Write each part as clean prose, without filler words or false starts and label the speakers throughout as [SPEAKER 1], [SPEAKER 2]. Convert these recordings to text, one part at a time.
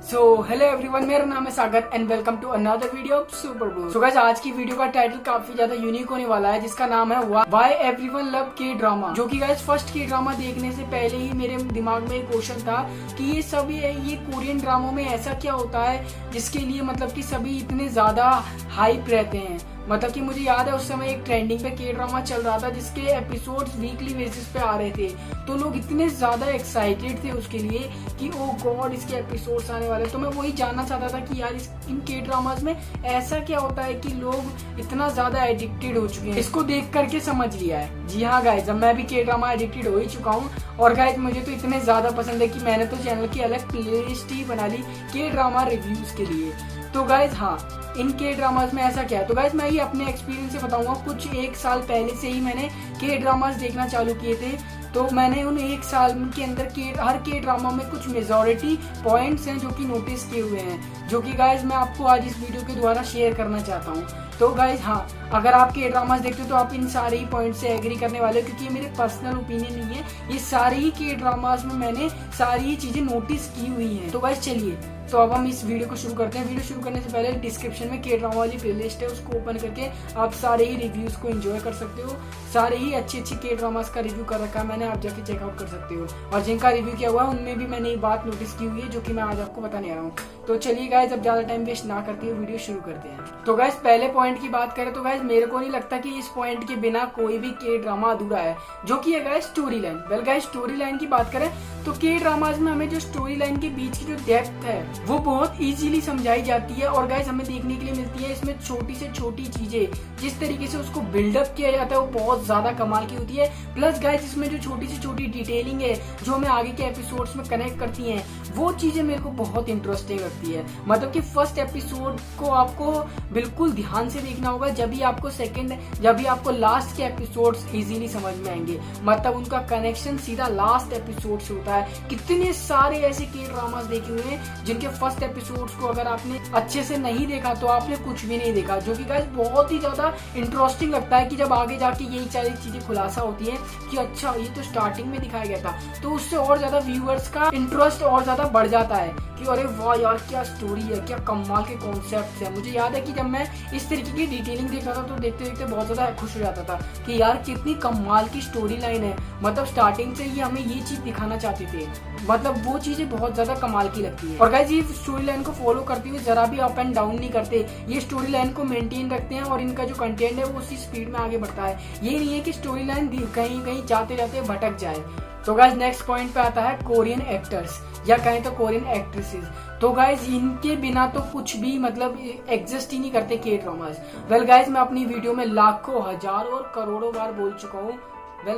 [SPEAKER 1] So hello everyone, मेरा नाम है Sagar and welcome to another video of super बोल। सो गाइस, आज की वीडियो का टाइटल काफी ज्यादा यूनिक होने वाला है, जिसका नाम है व्हाई एवरीवन लव के ड्रामा। जो कि गाइस फर्स्ट के ड्रामा देखने से पहले ही मेरे दिमाग में एक क्वेश्चन था कि ये सभी ये कोरियन ड्रामों में ऐसा क्या होता है जिसके लिए मतलब कि सभी इतने ज्यादा हाइप रहते हैं। मतलब कि मुझे याद है उस समय एक ट्रेंडिंग पे के ड्रामा चल रहा था जिसके एपिसोड्स वीकली बेसिस पे आ रहे थे, तो लोग इतने ज्यादा एक्साइटेड थे उसके लिए कि ओ गॉड इसके एपिसोड्स आने वाले। तो मैं वही जानना चाहता था कि यार इन के ड्रामास में ऐसा क्या होता है कि लोग इतना ज्यादा एडिक्टेड हो चुके हैं। इसको देख करके समझ लिया है। जी हाँ गाइज, अब मैं भी के ड्रामा एडिक्टेड हो ही चुका हूँ और गाइज मुझे तो इतने ज्यादा पसंद है कि मैंने तो चैनल की अलग प्लेलिस्ट ही बना ली के ड्रामा रिव्यूज के लिए। तो गाइज हाँ, इन के ड्रामास में ऐसा क्या है, तो गाइज मैं ये अपने एक्सपीरियंस से बताऊंगा। कुछ एक साल पहले से ही मैंने के ड्रामास देखना चालू किए थे, तो मैंने उन एक साल के अंदर हर के ड्रामा में कुछ मेजॉरिटी पॉइंट्स हैं जो कि नोटिस किए हुए हैं, जो कि गाइज मैं आपको आज इस वीडियो के द्वारा शेयर करना चाहता हूँ। तो गाइज हाँ, अगर आप के ड्रामास देखते हो तो आप इन सारे ही पॉइंट से एग्री करने वाले हो, क्योंकि ये मेरे पर्सनल ओपिनियन नहीं है, ये सारे ही के ड्रामास में मैंने सारी ही चीजें नोटिस की हुई हैं। तो गाइज चलिए, तो अब हम इस वीडियो को शुरू करते हैं। वीडियो शुरू करने से पहले डिस्क्रिप्शन में के ड्रामा वाली प्लेलिस्ट है, उसको ओपन करके आप सारे ही रिव्यूज को एंजॉय कर सकते हो। सारे ही अच्छे के ड्रामास का रिव्यू कर रखा है मैंने, आप जाके चेकआउट कर सकते हो। और जिनका रिव्यू किया हुआ है उनमें भी मैंने एक बात नोटिस की हुई है जो कि मैं आज आपको बताने आ रहा हूँ। तो चलिए गाइज, अब ज्यादा टाइम वेस्ट ना करते हुए वीडियो शुरू करते हैं। तो गाइज पहले पॉइंट की बात करें तो गाइज मेरे को नहीं लगता कि इस पॉइंट के बिना कोई भी के ड्रामा अधूरा है, जो कि है guys story line. Well guys, story line की बात करें तो के ड्रामाज में हमें जो स्टोरी लाइन के बीच की जो डेप्थ है वो बहुत इजीली समझाई जाती है और गाइज हमें देखने के लिए मिलती है। इसमें छोटी से छोटी चीजें जिस तरीके से उसको बिल्डअप किया जाता है वो बहुत ज्यादा कमाल की होती है। प्लस गाइज इसमें जो छोटी से छोटी डिटेलिंग है जो हमें आगे के एपिसोड्स में कनेक्ट करती हैं, वो चीजें मेरे को बहुत इंटरेस्टिंग लगती है। मतलब कि फर्स्ट एपिसोड को आपको बिल्कुल ध्यान से देखना होगा, जब भी आपको लास्ट के एपिसोड्स इजीली समझ में आएंगे। मतलब उनका कनेक्शन सीधा लास्ट एपिसोड से होता है। कितने सारे ऐसे के ड्रामास देखे हुए हैं जिनके फर्स्ट एपिसोड्स को अगर आपने अच्छे से नहीं देखा तो आपने कुछ भी नहीं देखा, जो कि गाइस बहुत ही ज्यादा इंटरेस्टिंग लगता है कि जब आगे जाके यही सारी चीजें खुलासा होती है कि अच्छा ये तो स्टार्टिंग में दिखाया गया था, तो उससे और ज्यादा व्यूअर्स का इंटरेस्ट और ज्यादा बढ़ जाता है कि अरे वाह यार क्या स्टोरी है, क्या कमाल के कॉन्सेप्ट है। मुझे याद है कि जब मैं इस तरीके की डिटेलिंग देखा था तो देखते देखते बहुत ज्यादा खुश हो जाता था कि यार कितनी कमाल की स्टोरी लाइन है। मतलब स्टार्टिंग से ही हमें ये चीज दिखाना चाहते थे, मतलब वो चीजें बहुत ज्यादा कमाल की लगती है। और गाइस ये स्टोरी लाइन को फॉलो करते हुए जरा भी अप एंड डाउन नहीं करते, ये स्टोरी लाइन को मेंटेन रखते हैं और इनका जो कंटेंट है वो उसी स्पीड में आगे बढ़ता है। ये नहीं है कि स्टोरी लाइन कहीं कहीं जाते जाते भटक जाए। तो गाइस नेक्स्ट पॉइंट पे आता है कोरियन एक्टर्स या कहें तो कोरियन एक्ट्रेसेस। तो गाइज इनके बिना तो कुछ भी मतलब एग्जिस्ट ही नहीं करते के ड्रामास। वेल गाइज मैं अपनी वीडियो में लाखों हजारों और करोड़ों बार बोल चुका हूँ,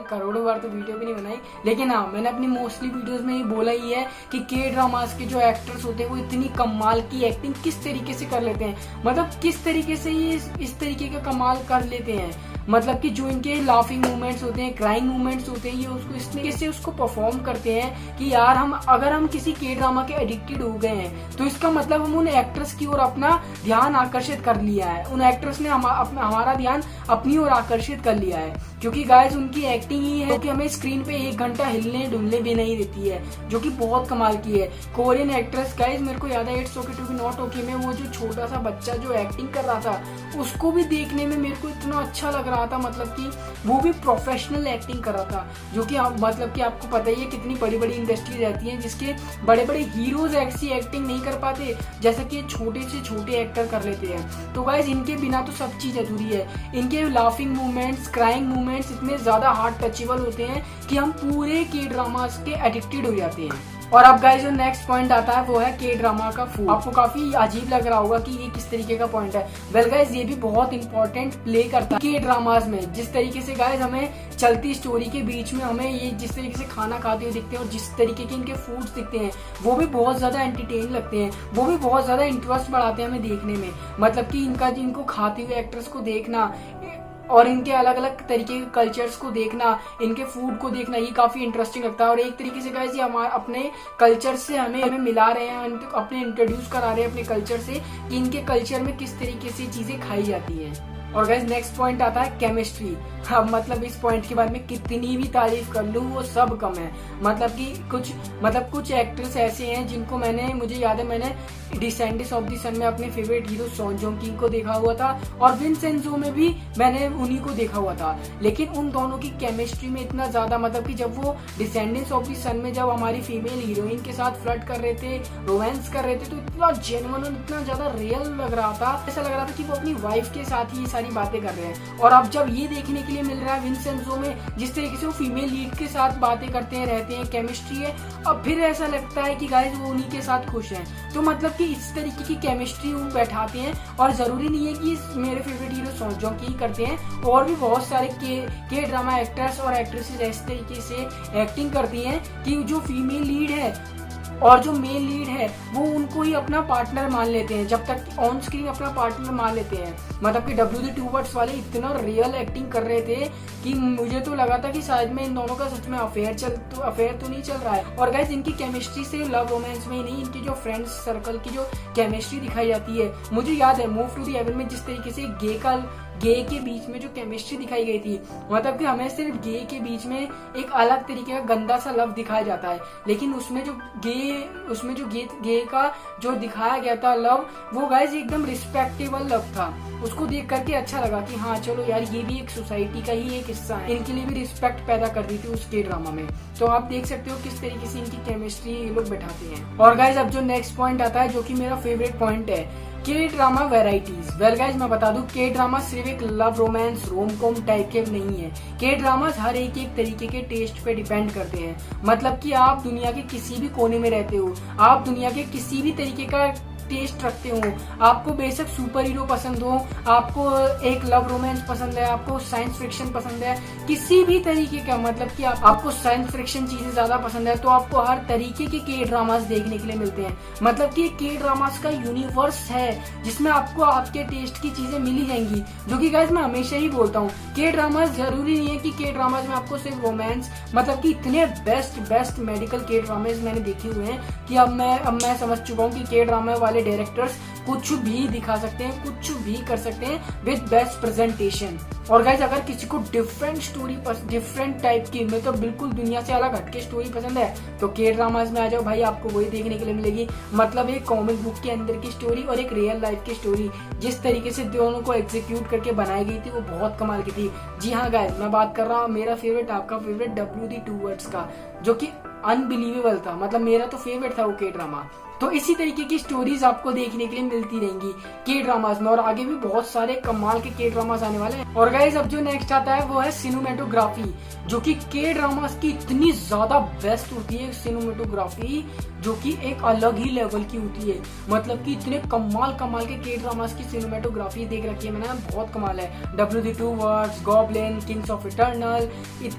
[SPEAKER 1] करोड़ों बार तो वीडियो भी नहीं बनाई, लेकिन हाँ मैंने अपनी मोस्टली वीडियोस में ये बोला ही है कि के ड्रामास के जो एक्टर्स होते हैं वो इतनी कमाल की एक्टिंग किस तरीके से कर लेते हैं। मतलब किस तरीके से ये इस तरीके का कमाल कर लेते हैं। मतलब कि जो इनके लाफिंग मूवमेंट्स होते हैं, क्राइंग मूवमेंट्स होते हैं, ये उसको इस तरीके से उसको परफॉर्म करते हैं कि यार अगर हम किसी के ड्रामा के एडिक्टेड हो गए हैं तो इसका मतलब हम उन एक्ट्रेस की ओर अपना ध्यान आकर्षित कर लिया है, उन एक्ट्रेस ने हमारा ध्यान अपनी ओर आकर्षित कर लिया है। क्योंकि गाइस उनकी एक्टिंग ही है कि हमें स्क्रीन पे 1 घंटा हिलने डुलने भी नहीं देती है, जो कि बहुत कमाल की है। कोरियन एक्ट्रेस गाइस मेरे को याद है it's okay to be not okay में वो जो छोटा सा बच्चा जो एक्टिंग कर रहा था उसको भी देखने में मेरे को इतना अच्छा लग रहा था। मतलब कि वो भी प्रोफेशनल एक्टिंग कर रहा था, जो कि मतलब कि आपको पता ही है कितनी बड़ी बड़ी इंडस्ट्री रहती है जिसके बड़े बड़े हीरोज ऐसी एक्टिंग नहीं कर पाते जैसा कि छोटे से छोटे एक्टर कर लेते हैं। तो गाइस इनके बिना तो सब चीज अधूरी है। इनके लाफिंग मूवमेंट्स, क्राइंग मूवमेंट्स इतने ज्यादा हार्ट टचेबल होते हैं कि हम पूरे के ड्रामास के एडिक्टेड हो जाते हैं। और अब गाइस जो नेक्स्ट पॉइंट आता है वो है के ड्रामा का फूड। आपको काफी अजीब लग रहा होगा कि ये किस तरीके का पॉइंट है। वेल गाइस ये भी बहुत इंपॉर्टेंट प्ले करता है के ड्रामास में। जिस तरीके से गाइस हमें चलती स्टोरी के बीच में हमें ये जिस तरीके से खाना खाते हुए दिखते हैं और जिस तरीके के इनके फूड्स दिखते हैं वो भी बहुत ज्यादा एंटरटेन लगते हैं, वो भी बहुत ज्यादा इंटरेस्ट बढ़ाते हैं हमें देखने में। मतलब कि इनको खाते हुए एक्टर्स को देखना और इनके अलग अलग तरीके के कल्चर्स को देखना, इनके फूड को देखना, ये काफी इंटरेस्टिंग लगता है। और एक तरीके से गाइस ये हमारे अपने कल्चर से हमें मिला रहे हैं, अपने इंट्रोड्यूस करा रहे हैं अपने कल्चर से कि इनके कल्चर में किस तरीके से चीजें खाई जाती हैं। और गाइस नेक्स्ट पॉइंट आता है केमिस्ट्री। अब मतलब इस पॉइंट के बारे में कितनी भी तारीफ कर लूं वो सब कम है। मतलब कि कुछ एक्टर्स ऐसे हैं जिनको मुझे याद है मैंने डिसेंडेंट्स ऑफ द सन में अपने फेवरेट हीरो सॉन जोंग की को देखा हुआ था, और विंसेंजो में भी मैंने उन्हीं को देखा हुआ था। लेकिन उन दोनों की केमिस्ट्री में इतना ज्यादा, मतलब कि जब वो डिसेंडेंट्स ऑफ द सन में जब हमारी फीमेल हीरोइन के साथ फ्लर्ट कर रहे थे, रोमांस कर रहे थे, तो इतना जेन्युइन और इतना ज्यादा रियल लग रहा था। ऐसा लग रहा था कि वो अपनी वाइफ के साथ ही ये सारी बातें कर रहे हैं। और अब जब ये देखने के लिए मिल रहा है विंसेंजो में जिस तरीके से वो फीमेल लीड के साथ बातें करते हैं, रहते हैं, केमिस्ट्री है, अब फिर ऐसा लगता है कि गाइस वो उन्हीं के साथ खुश हैं। तो मतलब कि इस तरीके की केमिस्ट्री वो बैठाते हैं। और जरूरी नहीं है कि मेरे फेवरेट हीरो सॉन्ग जोंग की ही करते हैं, और भी बहुत सारे के ड्रामा एक्टर्स और एक्ट्रेसेस इस तरीके से एक्टिंग करती हैं कि जो फीमेल लीड है और जो मेल लीड है वो उनको ही अपना पार्टनर मान लेते हैं, जब तक ऑन स्क्रीन अपना पार्टनर मान लेते हैं। मतलब कि WD 2 वर्ड्स वाले इतना रियल एक्टिंग कर रहे थे कि मुझे तो लगा था कि शायद में इन दोनों का सच में अफेयर तो नहीं चल रहा है। और गाइस इनकी केमिस्ट्री से लव रोमांस में ही नहीं, इनकी जो फ्रेंड्स सर्कल की जो केमिस्ट्री दिखाई जाती है, मुझे याद है मूव टू द हेवन में जिस तरीके से गे के बीच में जो केमिस्ट्री दिखाई गई थी, मतलब कि हमें सिर्फ गे के बीच में एक अलग तरीके का गंदा सा लव दिखाया जाता है, लेकिन उसमें जो गे का जो दिखाया गया था लव, वो गाइस एकदम रिस्पेक्टेबल लव था। उसको देख करके अच्छा लगा कि हाँ चलो यार ये भी एक सोसाइटी का ही एक हिस्सा है, इनके लिए भी रिस्पेक्ट पैदा कर दी थी उस के ड्रामा में। तो आप देख सकते हो किस तरीके से इनकी केमिस्ट्री ये लोग बैठाते हैं। और गाइस अब जो नेक्स्ट पॉइंट आता है जो कि मेरा फेवरेट पॉइंट है, के ड्रामा वेराइटीज। वेल गाइज मैं बता दूं, के ड्रामा सिर्फ एक love romance rom com type के नहीं है। के ड्रामास हर एक तरीके के टेस्ट पे डिपेंड करते हैं। मतलब कि आप दुनिया के किसी भी कोने में रहते हो, आप दुनिया के किसी भी तरीके का टेस्ट रखते हो, आपको बेशक सुपर हीरो पसंद हो, आपको एक लव रोमांस पसंद है, आपको साइंस फिक्शन पसंद है, किसी भी तरीके का, मतलब कि आपको साइंस फिक्शन चीजें ज्यादा पसंद है, तो आपको हर तरीके के ड्रामास देखने के लिए मिलते हैं। मतलब कि के ड्रामास का यूनिवर्स है जिसमें आपको आपके टेस्ट की चीजें मिली जाएंगी। जो कि गाइस मैं हमेशा ही बोलता हूँ, के ड्रामास जरूरी नहीं है कि के ड्रामास में आपको सिर्फ रोमांस, मतलब कि इतने बेस्ट मेडिकल के ड्रामास मैंने देखे हुए हैं कि अब मैं समझ चुका हूँ कि के ड्रामा वाले डायरेक्टर्स कुछ भी दिखा सकते हैं, कुछ भी कर सकते हैं विद बेस्ट प्रेजेंटेशन। और गाइस अगर किसी को डिफरेंट स्टोरी, डिफरेंट टाइप की, मतलब बिल्कुल दुनिया से अलग हटके स्टोरी पसंद है, तो के ड्रामास में आ जाओ भाई, आपको वही देखने के लिए मिलेगी। मतलब एक कॉमिक बुक के अंदर की स्टोरी और एक रियल लाइफ की स्टोरी जिस तरीके से दोनों को एग्जीक्यूट करके बनाई गई थी वो बहुत कमाल की थी। जी हाँ गाइस, मैं बात कर रहा हूँ मेरा फेवरेट, आपका फेवरेट WD 2 वर्ड्स का, जो कि अनबिलीवेबल था। मतलब मेरा तो फेवरेट था वो के ड्रामा। तो इसी तरीके की स्टोरीज आपको देखने के लिए मिलती रहेंगी के ड्रामास में, और आगे भी बहुत सारे कमाल के ड्रामास आने वाले हैं। और गाइस अब जो नेक्स्ट आता है वो है सिनेमेटोग्राफी, जो कि के ड्रामास की इतनी ज्यादा बेस्ट होती है सिनेमेटोग्राफी, जो कि एक अलग ही लेवल की होती है। मतलब कि इतने कमाल के ड्रामास की सिनेमेटोग्राफी देख रखी है मैंने, बहुत कमाल है। WD 2 words, goblin, Kings of eternal,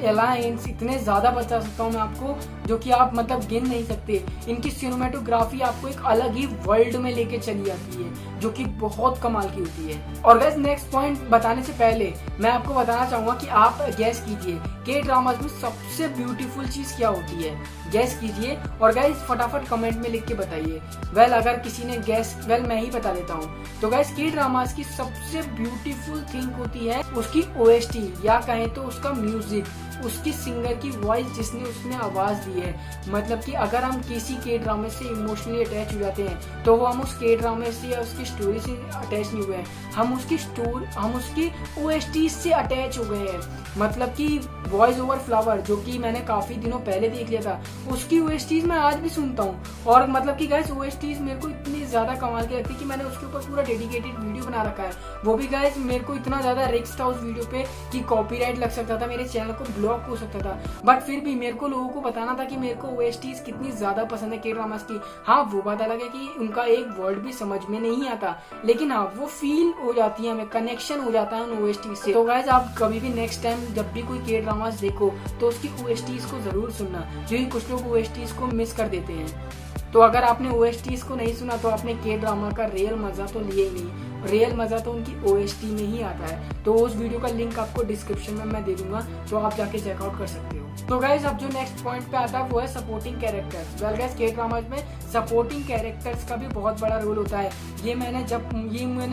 [SPEAKER 1] alliance, इतने ज्यादा बता सकता हूँ मैं आपको जो कि आप मतलब गिन नहीं सकते। इनकी सिनेमेटोग्राफी आपको एक अलग ही वर्ल्ड में लेके चली जाती है, जो कि बहुत कमाल की होती है। और गाइस नेक्स्ट पॉइंट बताने से पहले मैं आपको बताना चाहूंगा कि आप गैस कीजिए के ड्रामास में सबसे ब्यूटीफुल चीज क्या होती है, गैस कीजिए। और गाइस फटाफट कमेंट में लिख के बताइए। वेल अगर किसी ने गैस, वेल मैं ही बता देता हूँ। तो गाइस के ड्रामास की सबसे ब्यूटीफुल थिंग होती है उसकी OST, या कहें तो उसका म्यूजिक, उसकी सिंगर की वॉइस जिसने उसमें आवाज दी है। मतलब कि अगर हम किसी के ड्रामे से इमोशनली अटैच हो जाते हैं तो वो हम उस के ड्रामे से या उसकी स्टोरी से अटैच नहीं हुए हैं, हम उसकी OST से अटैच हो गए हैं। मतलब कि वॉइस ओवर फ्लावर, जो कि मैंने काफी दिनों पहले देख लिया था, उसकी OSTs मैं आज भी सुनता हूँ। और मतलब कि गाइस OSTs मेरे को इतनी ज्यादा कमाल की लगती है कि मैंने उसके ऊपर पूरा डेडिकेटेड वीडियो बना रखा है। वो भी गाइस मेरे को इतना ज्यादा रिस्क था उस वीडियो पे कि कॉपीराइट लग सकता था, मेरे चैनल को ब्लॉक हो सकता था, बट फिर भी मेरे को लोगों को बताना था कि मेरे को OSTs कितनी ज्यादा पसंद है के ड्रामास की। हाँ वो बात अलग है कि उनका एक वर्ड भी समझ में नहीं आता, लेकिन हाँ वो फील हो जाती है, हमें कनेक्शन हो जाता है उन OSTs से। तो गाइस आप कभी भी नेक्स्ट टाइम जब भी कोई के ड्रामास देखो तो उसकी OSTs को जरूर सुनना, जो कि कुछ लोग OSTs को मिस कर देते हैं। तो अगर आपने OSTs को नहीं सुना तो आपने के ड्रामा का रियल मजा तो लिया ही नहीं। रियल मजा तो उनकी OST में ही आता है। तो उस वीडियो का लिंक आपको डिस्क्रिप्शन में मैं दे दूंगा, तो आप जाके चेकआउट कर सकते हो। तो गाइस अब जो नेक्स्ट पॉइंट पे आता है वो है सपोर्टिंग कैरेक्टर्स। वेल गाइस के ड्रामाज में सपोर्टिंग कैरेक्टर्स का भी बहुत बड़ा रोल होता है। ये मैंने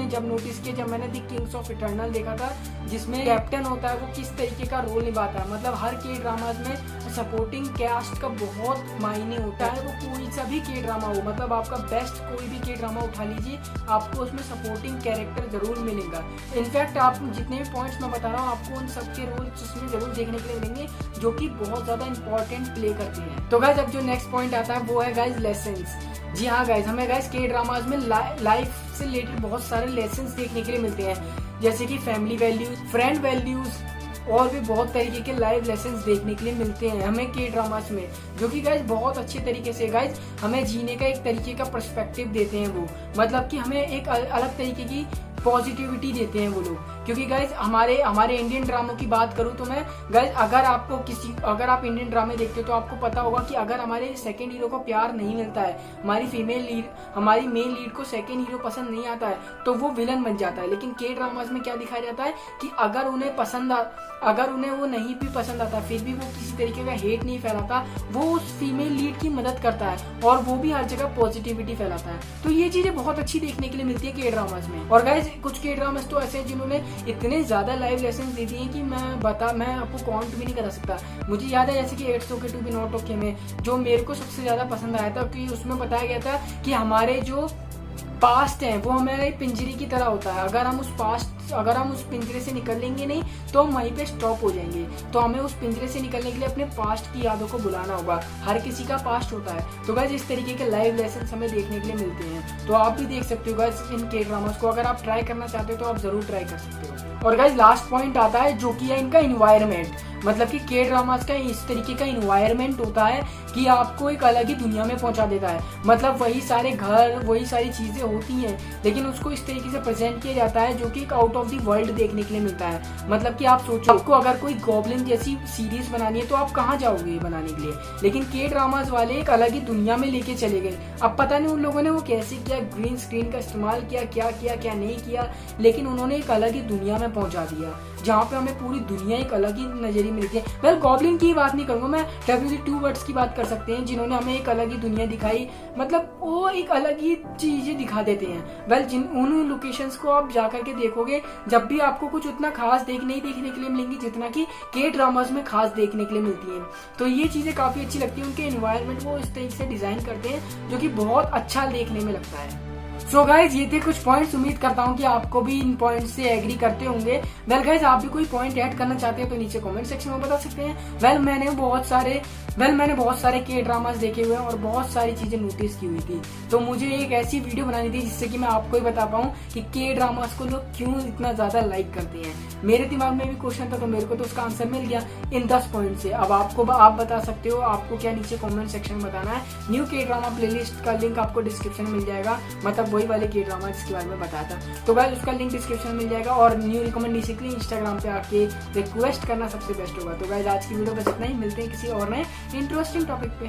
[SPEAKER 1] जब नोटिस किया जब मैंने दी किंग्स ऑफ इटर्नल देखा था, जिसमें कैप्टन होता है वो किस तरीके का रोल निभाता है। मतलब हर के ड्रामाज में सपोर्टिंग कास्ट का बहुत मायने होता है। वो कोई सा भी के ड्रामा हो, मतलब आपका बेस्ट कोई भी के ड्रामा उठा लीजिए, आपको उसमें सपोर्टिंग कैरेक्टर जरूर मिलेगा। इनफैक्ट आप जितने भी पॉइंट्स मैं बता रहा हूँ आपको उन सबके रोल्स उसमें जरूर देखने के लिए मिलेंगे, जो कि बहुत ज्यादा इंपॉर्टेंट प्ले करते हैं। तो गाइस अब जो नेक्स्ट पॉइंट आता है वो है गाइस लेसन्स। जी हाँ गाइस, हमें गाइस के ड्रामाज में लाइफ से रिलेटेड बहुत सारे लेसन्स देखने के लिए मिलते हैं, जैसे कि फैमिली वैल्यूज, फ्रेंड वैल्यूज और भी बहुत तरीके के लाइव लेसन्स देखने के लिए मिलते हैं हमें के ड्रामास में, जो कि गाइस बहुत अच्छे तरीके से गाइस हमें जीने का एक तरीके का पर्सपेक्टिव देते हैं वो। मतलब कि हमें एक अलग तरीके की पॉजिटिविटी देते हैं वो लोग। क्योंकि गाइज हमारे इंडियन ड्रामों की बात करूं तो मैं गाइज अगर आप इंडियन ड्रामे देखते हो तो आपको पता होगा कि अगर हमारे सेकंड हीरो को प्यार नहीं मिलता है, हमारी मेन लीड को सेकंड हीरो पसंद नहीं आता है, तो वो विलन बन जाता है। लेकिन के ड्रामाज में क्या दिखाया जाता है कि अगर उन्हें वो नहीं भी पसंद आता फिर भी वो किसी तरीके का हेट नहीं फैलाता, वो उस फीमेल लीड की मदद करता है और वो भी हर जगह पॉजिटिविटी फैलाता है। तो ये चीजें बहुत अच्छी देखने के लिए मिलती है के ड्रामाज में। और गाइज कुछ के ड्रामास तो ऐसे हैं जिन्होंने इतने ज्यादा लाइव लेसन दे दिए कि मैं आपको काउंट भी नहीं करा सकता। मुझे याद है जैसे कि it's okay to be not okay में जो मेरे को सबसे ज्यादा पसंद आया था कि उसमें बताया गया था कि हमारे जो पास्ट है वो हमारे पिंजरे की तरह होता है। अगर हम उस पिंजरे से निकलेंगे नहीं तो हम वहीं पे स्टॉप हो जाएंगे। तो हमें उस पिंजरे से निकलने के लिए अपने पास्ट की यादों को बुलाना होगा। हर किसी का पास्ट होता है। तो गाइस इस तरीके के लाइव लेसन हमें देखने के लिए मिलते हैं। तो आप भी देख सकते हो गाइस इन के ड्रामास को। अगर आप ट्राई करना चाहते हो तो आप जरूर ट्राई कर सकते हो। और गाइस लास्ट पॉइंट आता है जो कि है इनका इन्वायरमेंट। मतलब कि के ड्रामास का इस तरीके का इन्वायरमेंट होता है कि आपको एक अलग ही दुनिया में पहुंचा देता है। मतलब वही सारे घर वही सारी चीजें होती हैं, लेकिन उसको इस तरीके से प्रेजेंट किया जाता है जो कि एक आउट ऑफ द वर्ल्ड देखने के लिए मिलता है। मतलब कि आप सोचो आपको अगर कोई गॉब्लिन जैसी सीरीज बनानी है तो आप कहाँ जाओगे बनाने के लिए, लेकिन के ड्रामास वाले एक अलग ही दुनिया में लेके चले गए। अब पता नहीं उन लोगों ने वो कैसे किया, ग्रीन स्क्रीन का इस्तेमाल किया, क्या नहीं किया, लेकिन उन्होंने एक अलग ही दुनिया में पहुंचा दिया जहाँ पे हमें पूरी दुनिया एक अलग ही नजरिए मिलती है। वेल गॉब्लिन की बात नहीं करूंगा मैं, WD2 वर्ड्स की बात कर सकते हैं जिन्होंने हमें एक अलग ही दुनिया दिखाई। मतलब वो एक अलग ही चीजें दिखा देते हैं। वेल उन लोकेशंस को आप जाकर के देखोगे जब भी आपको कुछ उतना खास नहीं देखने के लिए मिलेंगी जितना कि के ड्रामास में खास देखने के लिए मिलती है। तो ये चीजें काफी अच्छी लगती है। उनके एनवायरनमेंट वो इस तरीके से डिजाइन करते हैं जो कि बहुत अच्छा देखने में लगता है। सो गाइज ये थे कुछ पॉइंट्स। उम्मीद करता हूँ कि आपको भी इन पॉइंट्स से एग्री करते होंगे। वेल गाइज आप भी कोई पॉइंट ऐड करना चाहते हैं तो नीचे कमेंट सेक्शन में बता सकते हैं। वेल मैंने बहुत सारे के ड्रामास देखे हुए हैं और बहुत सारी चीजें नोटिस की हुई थी। तो मुझे एक ऐसी वीडियो बनानी थी जिससे कि मैं आपको ही बता पाऊँ कि के ड्रामास को लोग क्यों इतना ज्यादा लाइक करते हैं। मेरे दिमाग में भी क्वेश्चन था तो मेरे को तो उसका आंसर मिल गया इन 10 पॉइंट से। अब आप बता सकते हो आपको क्या नीचे कमेंट सेक्शन में बताना है। न्यू के ड्रामा प्लेलिस्ट का लिंक आपको डिस्क्रिप्शन में मिल जाएगा। मतलब वही वाले के ड्रामा जिसके बारे में बताया था। तो गाइस उसका लिंक डिस्क्रिप्शन में मिल जाएगा। और न्यू रिकमेंडेशन के लिए इंस्टाग्राम पे आके रिक्वेस्ट करना सबसे बेस्ट होगा। तो गाइस आज की वीडियो बस इतना ही। मिलते हैं किसी और नए इंटरेस्टिंग टॉपिक पे।